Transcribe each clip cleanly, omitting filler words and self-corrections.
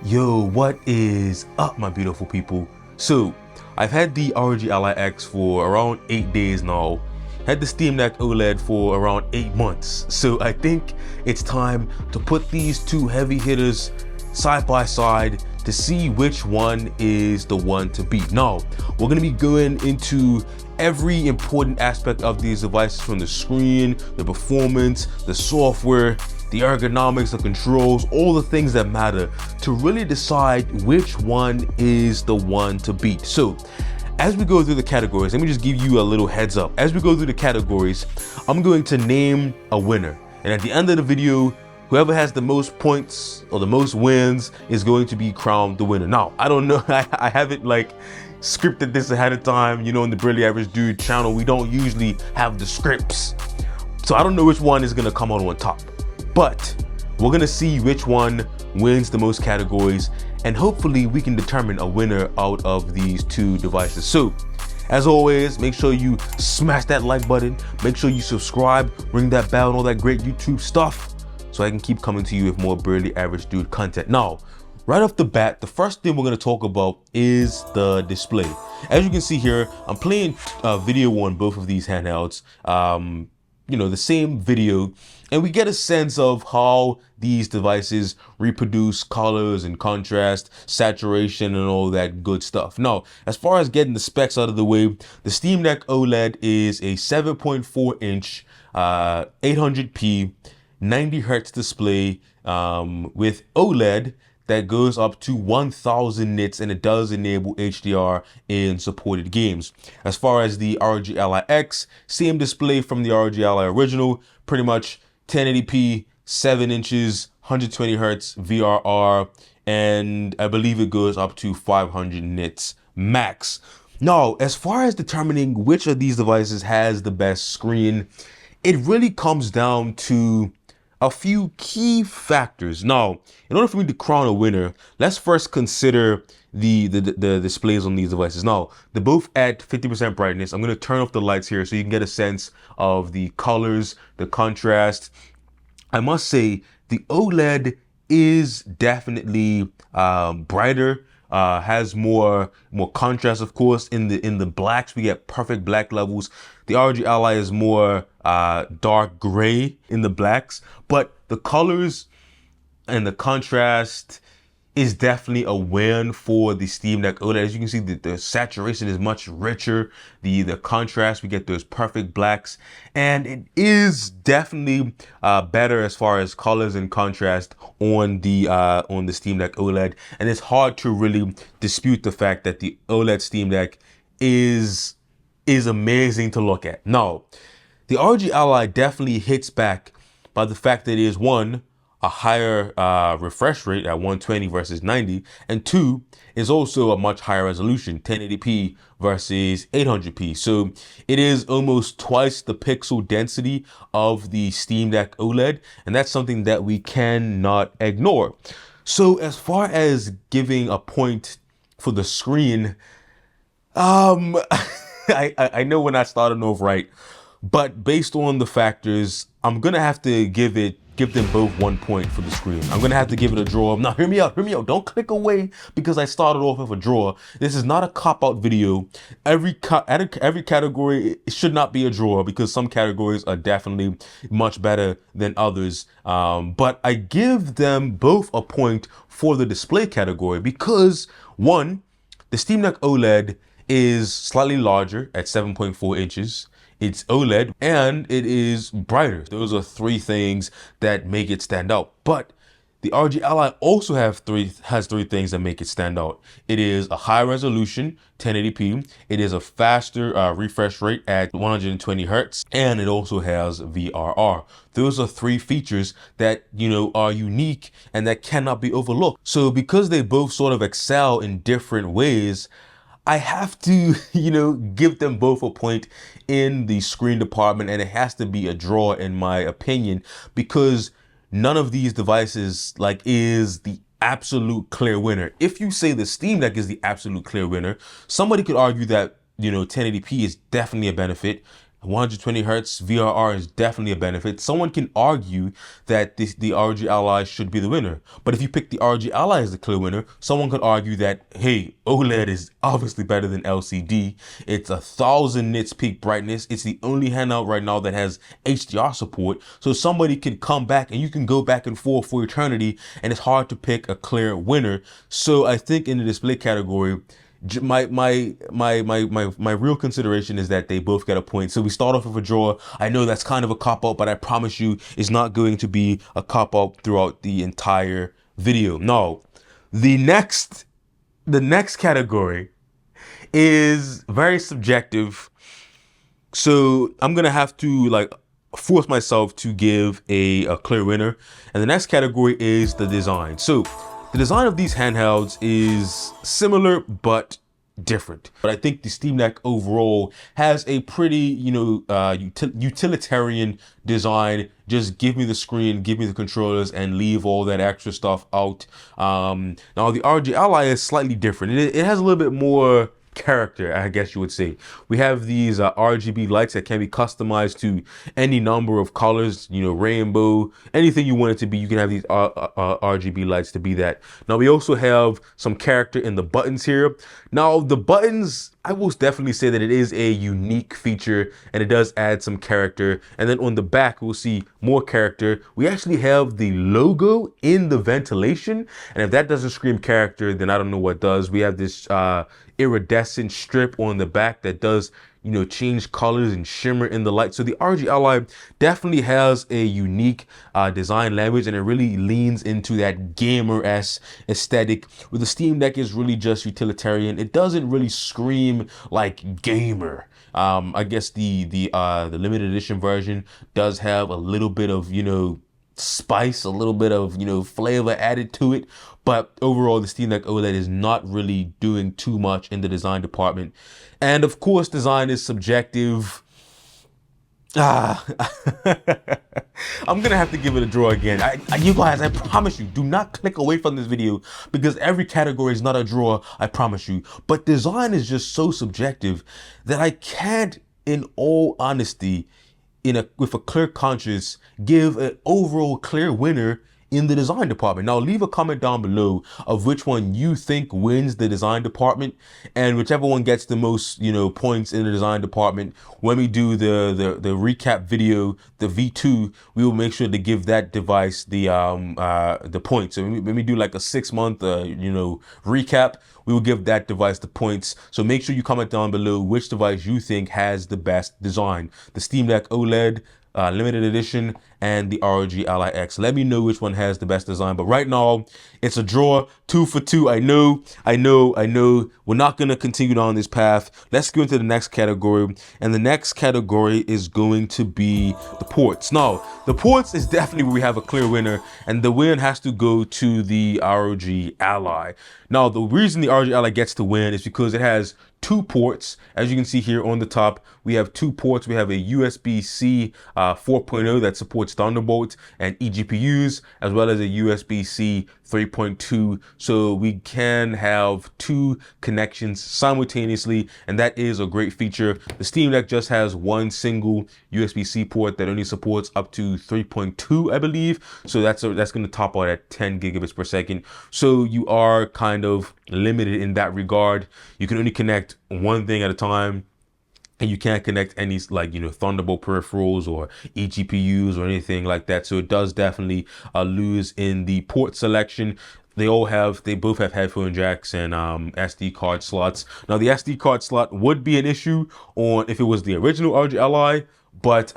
Yo, what is up, my beautiful people? So, I've had the ROG Ally X for around 8 days now. Had the Steam Deck OLED for around 8 months. So I think it's time to put these two heavy hitters side by side to see which one is the one to beat. Now, we're gonna be going into every important aspect of these devices, from the screen, the performance, the software, the ergonomics, the controls, all the things that matter to really decide which one is the one to beat. So, as we go through the categories, let me just give you a little heads up. As we go through the categories, I'm going to name a winner. And at the end of the video, whoever has the most points or the most wins is going to be crowned the winner. Now, I don't know, I haven't scripted this ahead of time. You know, in the Barely Average Dude channel, we don't usually have the scripts. So I don't know which one is gonna come out on top. But we're gonna see which one wins the most categories, and hopefully we can determine a winner out of these two devices. So, as always, make sure you smash that like button, make sure you subscribe, ring that bell, and all that great YouTube stuff, so I can keep coming to you with more Barely Average Dude content. Now, right off the bat, the first thing we're gonna talk about is the display. As you can see here, I'm playing video on both of these handhelds. You know, the same video, and we get a sense of how these devices reproduce colors and contrast, saturation, and all that good stuff. Now, as far as getting the specs out of the way, the Steam Deck OLED is a 7.4 inch 800p 90 hertz display with OLED that goes up to 1000 nits, and it does enable HDR in supported games. As far as the ROG Ally X, same display from the ROG Ally original, pretty much 1080p, 7 inches, 120 hertz VRR, and I believe it goes up to 500 nits max. Now, as far as determining which of these devices has the best screen, it really comes down to a few key factors. Now, in order for me to crown a winner, let's first consider the displays on these devices. Now, they're both at 50% brightness. I'm going to turn off the lights here so you can get a sense of the colors, the contrast. I must say the OLED is definitely brighter, has more contrast, of course. In the blacks, we get perfect black levels. The ROG Ally is more dark gray in the blacks, but the colors and the contrast is definitely a win for the Steam Deck OLED. As you can see, the saturation is much richer. The contrast, we get those perfect blacks, and it is definitely better as far as colors and contrast on the Steam Deck OLED. And it's hard to really dispute the fact that the OLED Steam Deck is amazing to look at. Now, the ROG Ally definitely hits back by the fact that it is, one, a higher refresh rate at 120 versus 90, and two, is also a much higher resolution, 1080p versus 800p. So it is almost twice the pixel density of the Steam Deck OLED, and that's something that we cannot ignore. So as far as giving a point for the screen, I know we're not starting off right, but based on the factors, I'm gonna have to give them both 1 point for the screen. I'm gonna have to give it a draw. Now, hear me out. Don't click away because I started off with a draw. This is not a cop-out video. Every category, it should not be a draw because some categories are definitely much better than others. But I give them both a point for the display category because, one, the Steam Deck OLED is slightly larger at 7.4 inches. It's OLED, and it is brighter. Those are three things that make it stand out. But the ROG Ally also has three things that make it stand out. It is a high resolution, 1080p. It is a faster refresh rate at 120 hertz, and it also has VRR. Those are three features that, you know, are unique and that cannot be overlooked. So because they both sort of excel in different ways, I have to, you know, give them both a point in the screen department, and it has to be a draw in my opinion, because none of these devices is the absolute clear winner. If you say the Steam Deck is the absolute clear winner, somebody could argue that, you know, 1080p is definitely a benefit. 120 hertz VRR is definitely a benefit. Someone can argue that the ROG Ally should be the winner. But if you pick the ROG Ally as the clear winner, someone could argue that, hey, OLED is obviously better than LCD. It's 1,000 nits peak brightness. It's the only handheld right now that has HDR support. So somebody can come back and you can go back and forth for eternity, and it's hard to pick a clear winner. So I think in the display category, my real consideration is that they both get a point. So we start off with a draw. I know that's kind of a cop-out, but I promise you it's not going to be a cop-out throughout the entire video. No, the next category is very subjective. So I'm gonna have to like force myself to give a clear winner. And the next category is the design. So the design of these handhelds is similar but different. But I think the Steam Deck overall has a pretty, utilitarian design. Just give me the screen, give me the controllers, and leave all that extra stuff out. Now the ROG Ally is slightly different. It has a little bit more character, I guess you would say. We have these RGB lights that can be customized to any number of colors, rainbow, anything you want it to be. You can have these RGB lights to be that. Now we also have some character in the buttons here. Now the buttons, I will definitely say that it is a unique feature and it does add some character. And then on the back, we'll see more character. We actually have the logo in the ventilation. And if that doesn't scream character, then I don't know what does. We have this iridescent strip on the back that does change colors and shimmer in the light. So the ROG Ally definitely has a unique design language, and it really leans into that gamer-esque aesthetic, where the Steam Deck is really just utilitarian. It doesn't really scream like gamer. I guess the limited edition version does have a little bit of spice, a little bit of flavor added to it, but overall the Steam Deck OLED is not really doing too much in the design department. And of course, design is subjective. I'm gonna have to give it a draw again. You guys, I promise you, do not click away from this video, because every category is not a draw, I promise you. But design is just so subjective that I can't, in all honesty, with a clear conscience, give an overall clear winner in the design department. Now leave a comment down below of which one you think wins the design department, and whichever one gets the most points in the design department, when we do the recap video, the V2, we will make sure to give that device the points. So when we do like a 6-month recap, we will give that device the points. So make sure you comment down below which device you think has the best design: the Steam Deck OLED, limited edition, and the ROG Ally X. Let me know which one has the best design. But right now, it's a draw, 2 for 2. I know. We're not gonna continue down this path. Let's go into the next category, and the next category is going to be the ports. Now, the ports is definitely where we have a clear winner, and the win has to go to the ROG Ally. Now, the reason the ROG Ally gets to win is because it has 2 ports. As you can see here on the top, we have 2 ports. We have a USB-C 4.0 that supports Thunderbolt and eGPUs, as well as a USB-C 3.2. So we can have 2 connections simultaneously, and that is a great feature. The Steam Deck just has one single USB-C port that only supports up to 3.2, I believe. So that's going to top out at 10 gigabits per second. So you are kind of limited in that regard. You can only connect one thing at a time, and you can't connect any Thunderbolt peripherals or eGPUs or anything like that. So it does definitely lose in the port selection. They both have headphone jacks and SD card slots. Now the SD card slot would be an issue if it was the original ROG Ally, but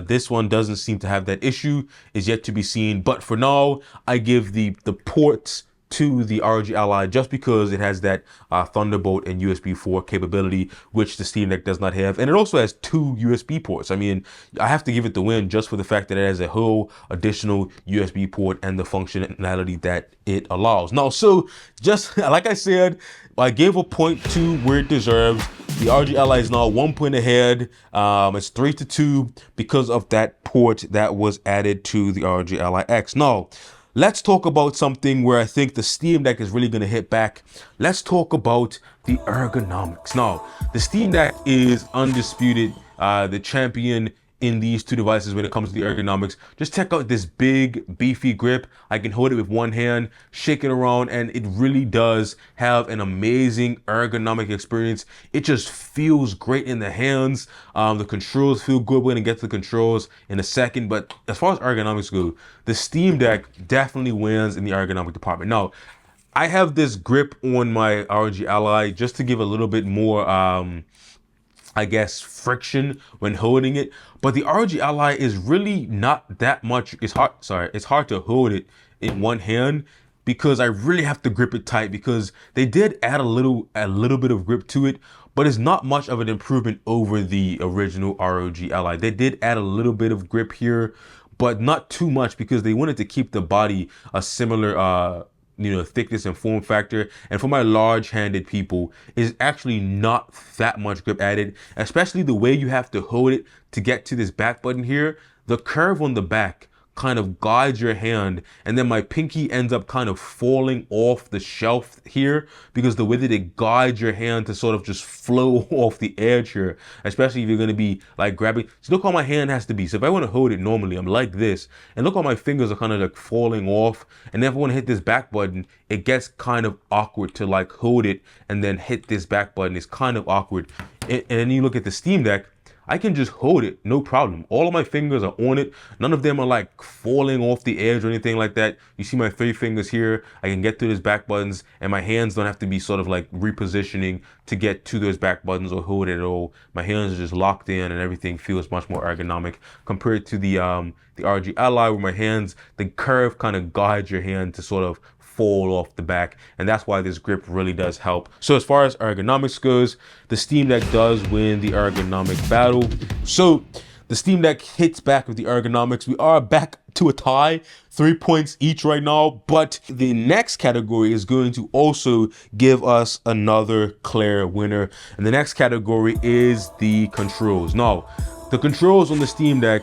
this one doesn't seem to have that issue. Is yet to be seen. But for now, I give the ports to the ROG Ally just because it has that Thunderbolt and USB 4 capability, which the Steam Deck does not have. And it also has 2 USB ports. I mean, I have to give it the win just for the fact that it has a whole additional USB port and the functionality that it allows. Now, so just like I said, I gave a point to where it deserves. The ROG Ally is now 1 point ahead. It's 3-2 because of that port that was added to the ROG Ally X. Now, let's talk about something where I think the Steam Deck is really going to hit back. Let's talk about the ergonomics. Now, the Steam Deck is undisputed the champion in these two devices when it comes to the ergonomics. Just check out this big, beefy grip. I can hold it with one hand, shake it around, and it really does have an amazing ergonomic experience. It just feels great in the hands. The controls feel good. We're gonna get to the controls in a second, but as far as ergonomics go, the Steam Deck definitely wins in the ergonomic department. Now, I have this grip on my ROG Ally just to give a little bit more I guess friction when holding it, but the ROG Ally is really not that much. It's hard to hold it in one hand because I really have to grip it tight, because they did add a little bit of grip to it, but it's not much of an improvement over the original ROG Ally. They did add a little bit of grip here, but not too much, because they wanted to keep the body a similar thickness and form factor. And for my large-handed people, is actually not that much grip added, especially the way you have to hold it to get to this back button here. The curve on the back kind of guides your hand, and then my pinky ends up kind of falling off the shelf here, because the way that it guides your hand to sort of just flow off the edge here, especially if you're going to be like grabbing. So look how my hand has to be. So if I want to hold it normally, I'm like this, and look how my fingers are kind of like falling off. And then if I want to hit this back button, it gets kind of awkward to like hold it and then hit this back button. It's kind of awkward. And then you look at the Steam Deck, I can just hold it, no problem. All of my fingers are on it. None of them are like falling off the edge or anything like that. You see my 3 fingers here. I can get to those back buttons, and my hands don't have to be sort of like repositioning to get to those back buttons or hold it at all. My hands are just locked in, and everything feels much more ergonomic compared to the ROG Ally, where my hands, the curve kind of guides your hand to sort of fall off the back, and that's why this grip really does help. So as far as ergonomics goes, the Steam Deck does win the ergonomic battle. So the Steam Deck hits back with the ergonomics. We are back to a tie, 3 points each right now, but the next category is going to also give us another clear winner, and the next category is the controls. Now, the controls on the Steam Deck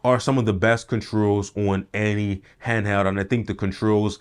are some of the best controls on any handheld, and I think the controls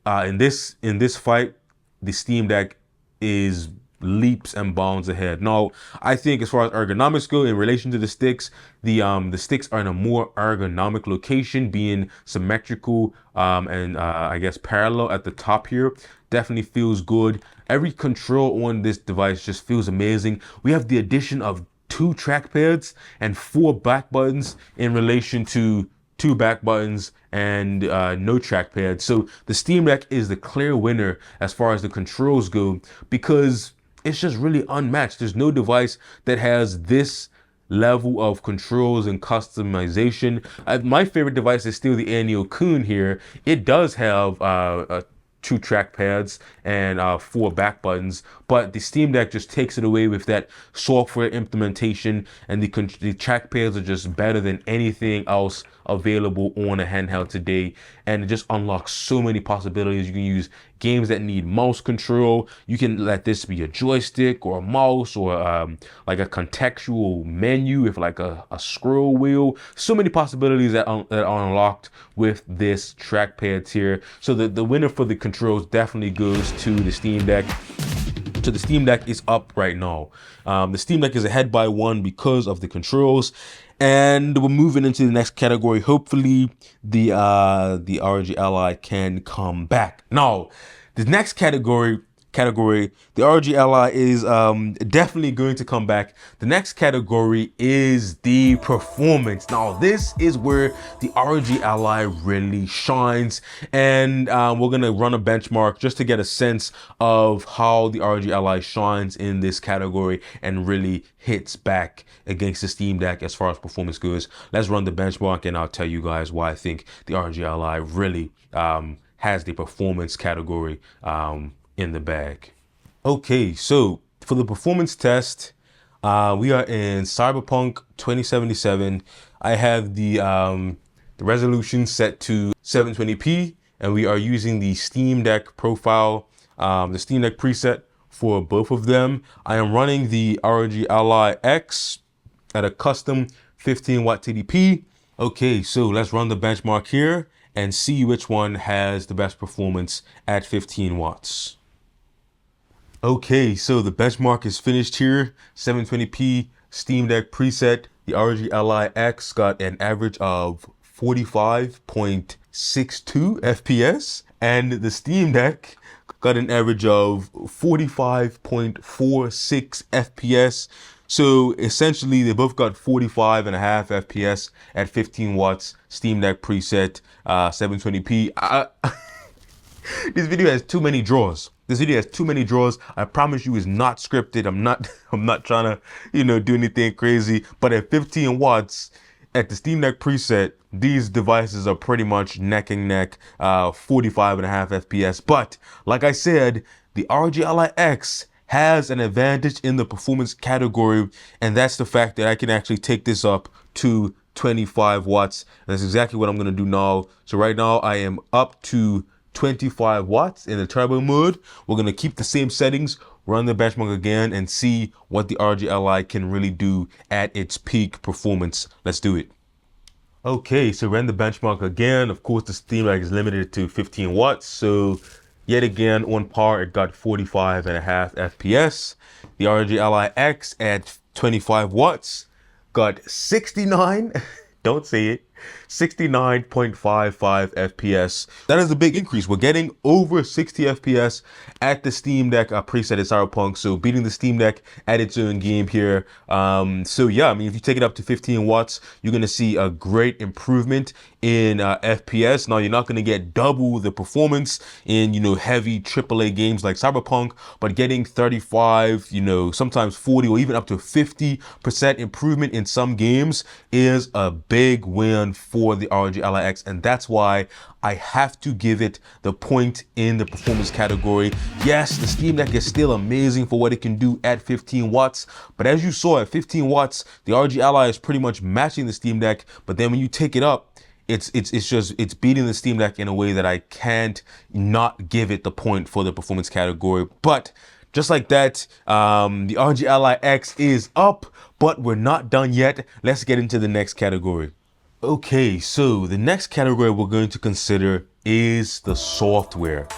in this fight, the Steam Deck is leaps and bounds ahead. Now, I think as far as ergonomics go, in relation to the sticks, the sticks are in a more ergonomic location, being symmetrical and I guess parallel at the top here. Definitely feels good. Every control on this device just feels amazing. We have the addition of 2 trackpads and 4 back buttons in relation to 2 back buttons and no trackpad. So the Steam Deck is the clear winner as far as the controls go, because it's just really unmatched. There's no device that has this level of controls and customization. My favorite device is still the Neo Kun here. It does have 2 trackpads and 4 back buttons, but the Steam Deck just takes it away with that software implementation, and the trackpads are just better than anything else available on a handheld today, and it just unlocks so many possibilities. You can use games that need mouse control. You can let this be a joystick or a mouse, or like a contextual menu with like a scroll wheel. So many possibilities that are unlocked with this trackpads here. So the winner for the controls definitely goes to the Steam Deck. So the Steam Deck is up right now. The Steam Deck is ahead by 1 because of the controls. And we're moving into the next category. Hopefully the ROG Ally can come back. Now, the next category, the ROG Ally is definitely going to come back. The next category is the performance. Now, this is where the ROG Ally really shines, and we're gonna run a benchmark just to get a sense of how the ROG Ally shines in this category and really hits back against the Steam Deck as far as performance goes. Let's run the benchmark, and I'll tell you guys why I think the ROG Ally really has the performance category in the bag. Okay, so for the performance test, we are in Cyberpunk 2077. I have the resolution set to 720p, and we are using the Steam Deck profile, the Steam Deck preset for both of them. I am running the ROG Ally X at a custom 15 watt TDP. Okay, so let's run the benchmark here, and see which one has the best performance at 15 watts. Okay, so the benchmark is finished here. 720p Steam Deck preset. The ROG Ally X got an average of 45.62 FPS, and the Steam Deck got an average of 45.46 FPS. So essentially they both got 45.5 FPS at 15 watts. Steam Deck preset, 720p. This video has too many draws. This video has too many draws. I promise you, it's not scripted. I'm not trying to, do anything crazy. But at 15 watts, at the Steam Deck preset, these devices are pretty much neck and neck, 45.5 FPS. But like I said, the ROG Ally X has an advantage in the performance category, and that's the fact that I can actually take this up to 25 watts. And that's exactly what I'm gonna do now. So right now I am up to 25 watts in the turbo mode. We're gonna keep the same settings, run the benchmark again, and see what the ROG Ally can really do at its peak performance. Let's do it. Okay, so ran the benchmark again. Of course, the Steam Deck is limited to 15 watts. So yet again, on par, it got 45.5 FPS. The ROG Ally X at 25 watts got 69, don't say it, 69.55 FPS. That is a big increase. We're getting over 60 FPS at the Steam Deck preset in Cyberpunk, so beating the Steam Deck at its own game here. So yeah, I mean, if you take it up to 15 watts, you're gonna see a great improvement in FPS. Now, you're not gonna get double the performance in, heavy AAA games like Cyberpunk, but getting 35, sometimes 40 or even up to 50% improvement in some games is a big win for the ROG Ally X, and that's why I have to give it the point in the performance category. Yes, the Steam Deck is still amazing for what it can do at 15 watts, but as you saw at 15 watts, the ROG Ally is pretty much matching the Steam Deck, but then when you take it up, it's beating the Steam Deck in a way that I can't not give it the point for the performance category. But just like that, the ROG Ally X is up, but we're not done yet. Let's get into the next category. Okay, so the next category we're going to consider is the software.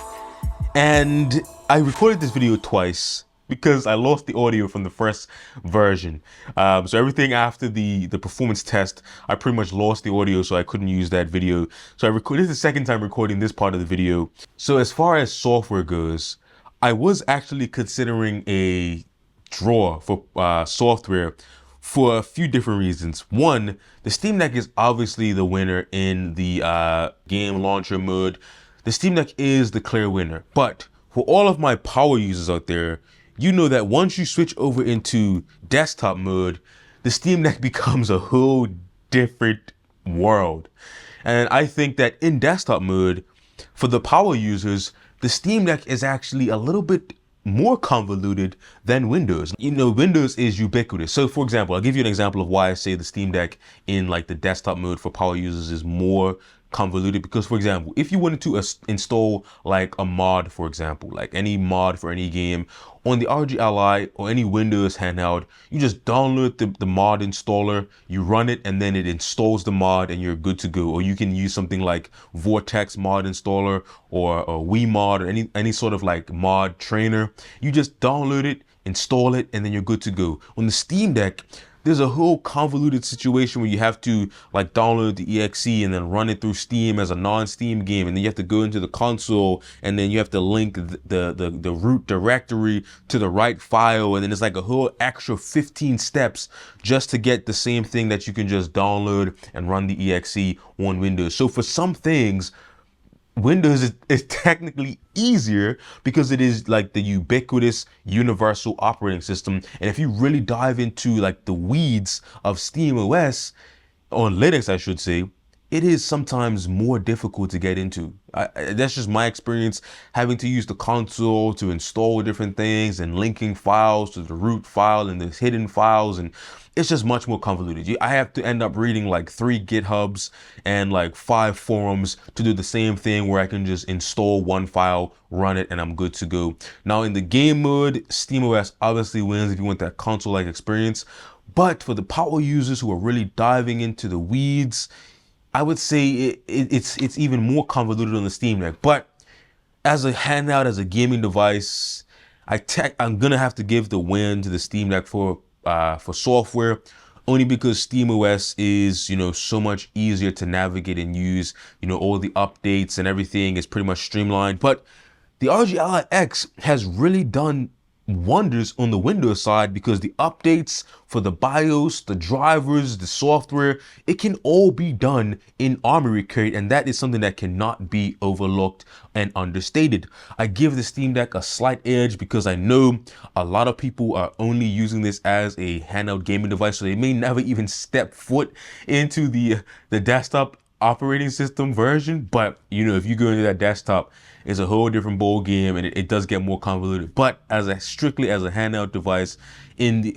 And I recorded this video twice because I lost the audio from the first version. So everything after the performance test, I pretty much lost the audio, so I couldn't use that video. So this is the second time recording this part of the video. So as far as software goes, I was actually considering a draw for software for a few different reasons. One, the Steam Deck is obviously the winner in the game launcher mode. The Steam Deck is the clear winner. But for all of my power users out there, you know that once you switch over into desktop mode, the Steam Deck becomes a whole different world. And I think that in desktop mode, for the power users, the Steam Deck is actually a little bit more convoluted than Windows. Windows is ubiquitous. So for example, I'll give you an example of why I say the Steam Deck in like the desktop mode for power users is more convoluted. Because for example, if you wanted to install like a mod, for example, like any mod for any game on the ROG Ally or any Windows handheld, you just download the mod installer, you run it, and then it installs the mod and you're good to go. Or you can use something like Vortex mod installer or WeMod or any sort of like mod trainer. You just download it, install it, and then you're good to go. On the Steam Deck, there's a whole convoluted situation where you have to like download the exe and then run it through Steam as a non-Steam game, and then you have to go into the console and then you have to link the root directory to the right file, and then it's like a whole extra 15 steps just to get the same thing that you can just download and run the exe on Windows. So for some things, Windows is technically easier because it is like the ubiquitous universal operating system. And if you really dive into like the weeds of Steam OS, on Linux I should say, it is sometimes more difficult to get into. That's just my experience, having to use the console to install different things and linking files to the root file and the hidden files, and it's just much more convoluted. I have to end up reading like 3 GitHubs and like 5 forums to do the same thing, where I can just install one file, run it, and I'm good to go. Now in the game mode, SteamOS obviously wins if you want that console-like experience. But for the power users who are really diving into the weeds, I would say it's even more convoluted on the Steam Deck. But as a handheld, as a gaming device, I'm gonna have to give the win to the Steam Deck for software, only because SteamOS is, you know, so much easier to navigate and use. You know, all the updates and everything is pretty much streamlined. But the ROG Ally X has really done wonders on the Windows side, because the updates for the BIOS, the drivers, the software, it can all be done in Armoury Crate, and that is something that cannot be overlooked and understated. I give the Steam Deck a slight edge because I know a lot of people are only using this as a handheld gaming device, so they may never even step foot into the desktop operating system version. But you know, if you go into that desktop, it's a whole different ball game, and it does get more convoluted. But strictly as a handheld device,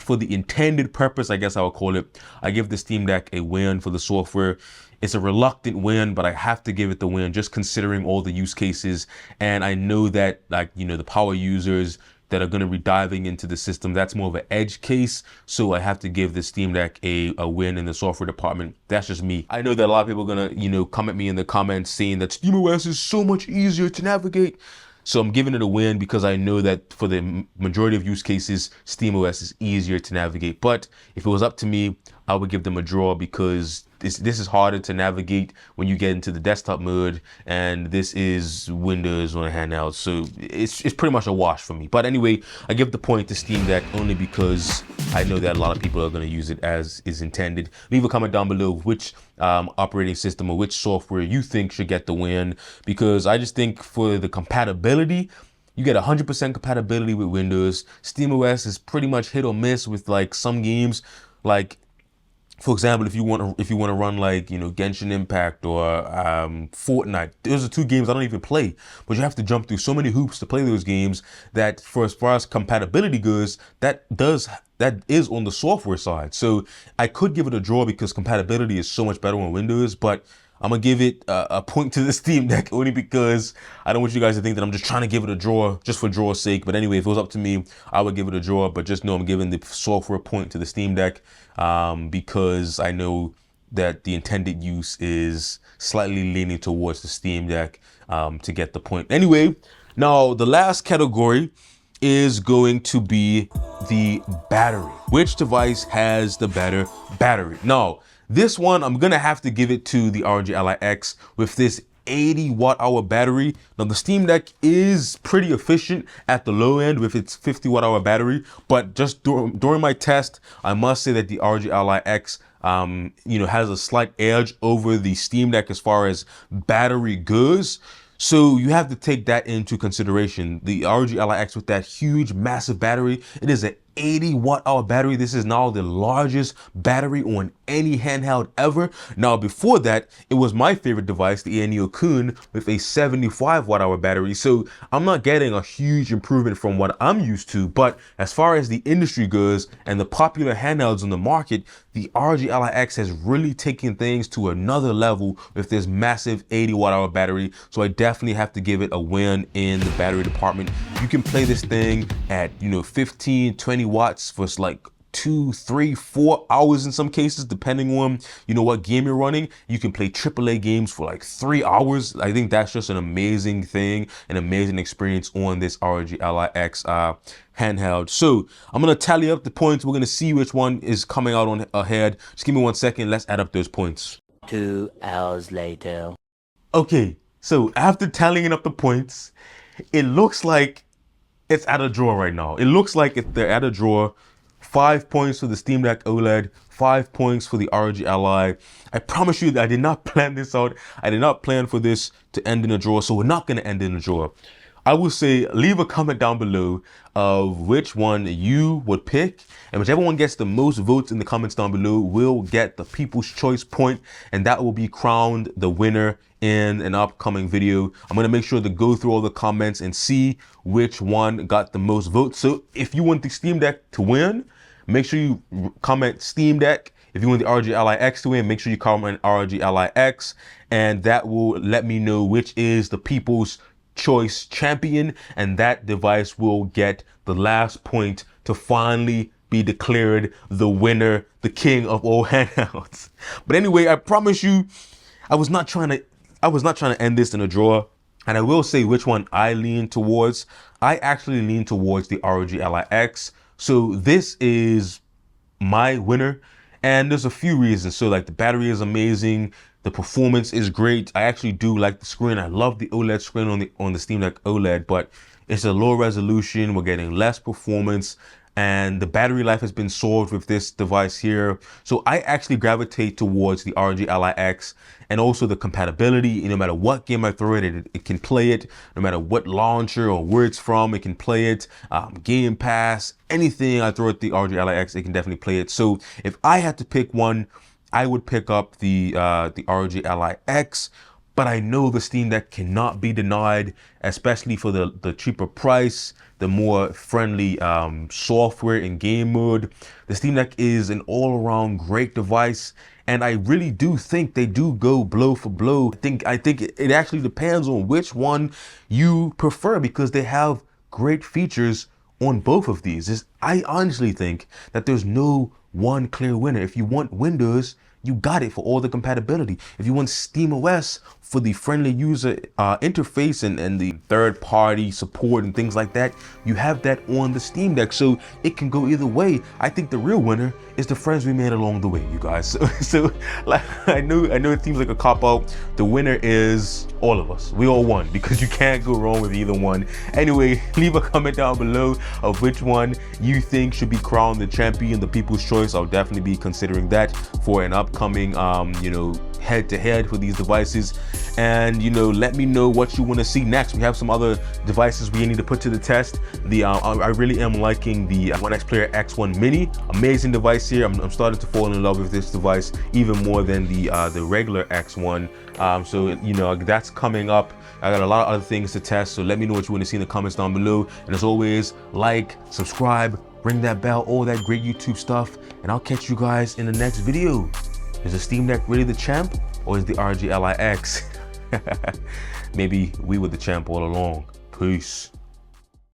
for the intended purpose, I guess I would call it, I give the Steam Deck a win for the software. It's a reluctant win, but I have to give it the win just considering all the use cases. And I know that, like, you know, the power users that are going to be diving into the system, that's more of an edge case. So I have to give the Steam Deck a win in the software department. That's just me. I know that a lot of people are going to, you know, come at me in the comments saying that SteamOS is so much easier to navigate. So I'm giving it a win because I know that for the majority of use cases, SteamOS is easier to navigate. But if it was up to me, I would give them a draw, because this is harder to navigate when you get into the desktop mode, and this is Windows on a handheld. So it's pretty much a wash for me. But anyway, I give the point to Steam Deck only because I know that a lot of people are going to use it as is intended. Leave a comment down below which operating system or which software you think should get the win, because I just think for the compatibility, you get 100% compatibility with Windows. SteamOS is pretty much hit or miss with like some games. Like, for example, if you want to run, like, you know, Genshin Impact or Fortnite, those are two games I don't even play, but you have to jump through so many hoops to play those games that, for as far as compatibility goes, that is on the software side. So I could give it a draw because compatibility is so much better on Windows, but I'm gonna give it a point to the Steam Deck only because I don't want you guys to think that I'm just trying to give it a draw just for draw's sake. But anyway, if it was up to me, I would give it a draw. But just know I'm giving the software point to the Steam Deck because I know that the intended use is slightly leaning towards the Steam Deck to get the point. Anyway, now the last category is going to be the battery. Which device has the better battery? Now, this one, I'm gonna have to give it to the ROG Ally X with this 80 watt-hour battery. Now, the Steam Deck is pretty efficient at the low end with its 50 watt-hour battery, but just during my test, I must say that the ROG Ally X you know, has a slight edge over the Steam Deck as far as battery goes. So you have to take that into consideration. The ROG Ally X with that huge, massive battery, it is an 80 watt-hour battery. This is now the largest battery on any handheld ever. Now, before that, it was my favorite device, the Neo Kun, with a 75 watt-hour battery. So I'm not getting a huge improvement from what I'm used to. But as far as the industry goes and the popular handhelds on the market, the ROG Ally X has really taken things to another level with this massive 80 watt-hour battery. So I definitely have to give it a win in the battery department. You can play this thing at, you know, 15, 20 watts for like 2, 3, 4 hours in some cases, depending on, you know, what game you're running. You can play AAA games for like 3 hours. I think that's just an amazing thing, an amazing experience on this ROG Ally X handheld. So I'm gonna tally up the points. We're gonna see which one is coming out on ahead. Just give me 1 second. Let's add up those points. 2 hours later. Okay, so after tallying up the points, it looks like it's at a draw right now. It looks like they're at a draw. 5 points for the Steam Deck OLED, 5 points for the ROG Ally. I promise you that I did not plan this out. I did not plan for this to end in a draw, so we're not going to end in a draw. I will say, leave a comment down below of which one you would pick, and whichever one gets the most votes in the comments down below will get the People's Choice point, and that will be crowned the winner in an upcoming video. I'm going to make sure to go through all the comments and see which one got the most votes. So if you want the Steam Deck to win, make sure you comment Steam Deck. If you want the ROG Ally X to win, make sure you comment ROG Ally X, and that will let me know which is the People's Choice champion, and that device will get the last point to finally be declared the winner, the king of all handhelds. But anyway, I promise you, I was not trying to end this in a draw. And I will say which one I lean towards. I actually lean towards the ROG Ally X. So this is my winner, and there's a few reasons. So like the battery is amazing, the performance is great. I actually do like the screen. I love the OLED screen on the Steam Deck OLED, but it's a low resolution. We're getting less performance, and the battery life has been solved with this device here. So I actually gravitate towards the ROG Ally X, and also the compatibility. No matter what game I throw it can play it. No matter what launcher or where it's from, it can play it. Game Pass, anything I throw at the ROG Ally X, it can definitely play it. So if I had to pick one, I would pick up the ROG Ally X. But I know the Steam Deck cannot be denied, especially for the cheaper price, the more friendly software in game mode. The Steam Deck is an all-around great device, and I really do think they do go blow for blow. I think it actually depends on which one you prefer, because they have great features on both of these. I honestly think that there's no one clear winner. If you want Windows, you got it for all the compatibility. If you want SteamOS for the friendly user interface and the third-party support and things like that, you have that on the Steam Deck. So it can go either way. I think the real winner is the friends we made along the way, you guys. So like, I know it seems like a cop-out. The winner is all of us. We all won, because you can't go wrong with either one. Anyway, leave a comment down below of which one you think should be crowned the champion, the people's choice. I'll definitely be considering that for an upcoming head-to-head for these devices. And let me know what you want to see next. We have some other devices we need to put to the test. I really am liking the One X Player X1 Mini. Amazing device here. I'm starting to fall in love with this device even more than the regular X1. So that's coming up. I got a lot of other things to test, so let me know what you want to see in the comments down below. And as always, like, subscribe, ring that bell, all that great YouTube stuff, and I'll catch you guys in the next video. Is the Steam Deck really the champ, or is the ROG Ally X? Maybe we were the champ all along. Peace.